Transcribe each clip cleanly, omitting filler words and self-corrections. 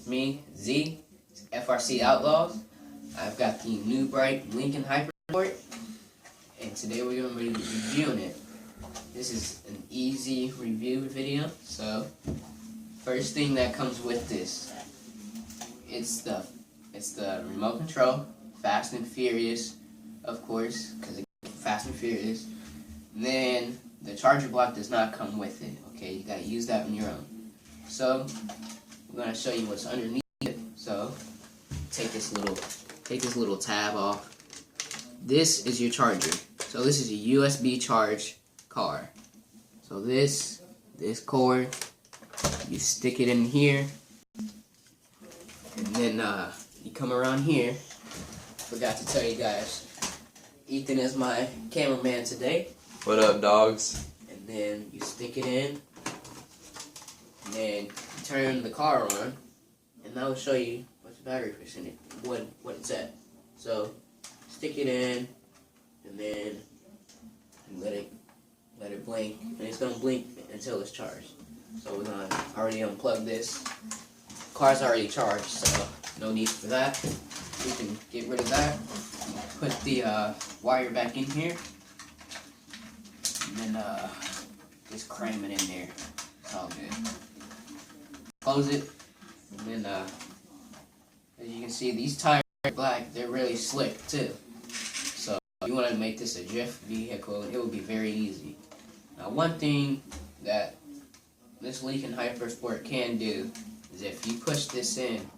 me, Z, FRC Outlaws. I've got the new bright Lynkan Hypersport, and today we're going to be reviewing it. This is an easy review video, so first thing that comes with this, it's the remote control, Fast and Furious, of course, because it's Fast and Furious. And then the charger block does not come with it. Okay, you gotta use that on your own. So we're gonna show you what's underneath it. So take this little tab off. This is your charger. So this is a USB charge car. So this cord, you stick it in here, and then you come around here. Forgot to tell you guys, Ethan is my cameraman today. What up, dogs? And then you stick it in, and then you turn the car on, and that will show you what's the battery percentage, what it's at. So stick it in, and then let it blink, and it's gonna blink until it's charged. So we're gonna already unplug this. Car's already charged, so no need for that. We can get rid of that. Put the wire back in here, and then just cram it in there. It's all good. Close it, and then as you can see, these tires are black. They're really slick too. So if you want to make this a drift vehicle, it would be very easy. Now, one thing that this Lynkan Hypersport can do is if you push this in,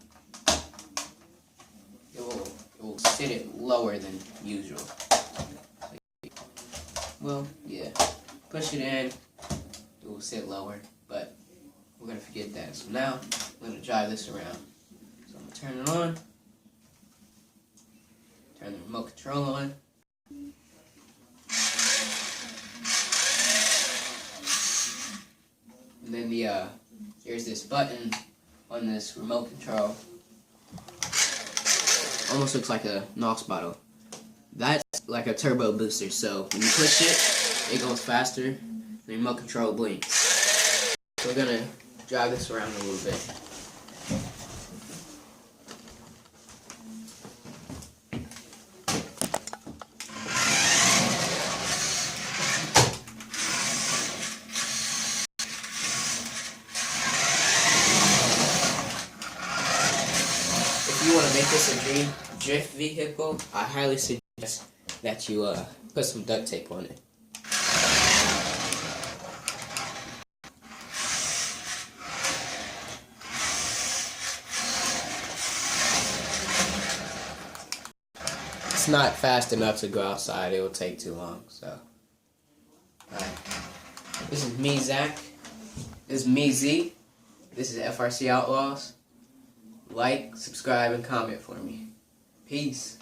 it will sit it lower than usual. Well, yeah, push it in, it will sit lower, but we're going to forget that. So now, I'm going to drive this around. So I'm going to turn it on, turn the remote control on. And then there's this button on this remote control. Almost looks like a NOx bottle. That's like a turbo booster, so when you push it, it goes faster. The remote control blinks. So we're gonna drive this around a little bit. If you want to make this a drift vehicle, I highly suggest that you put some duct tape on it. It's not fast enough to go outside. It will take too long. So, alright. This is me, Zach. This is me, Z. This is FRC Outlaws. Like, subscribe, and comment for me. Peace.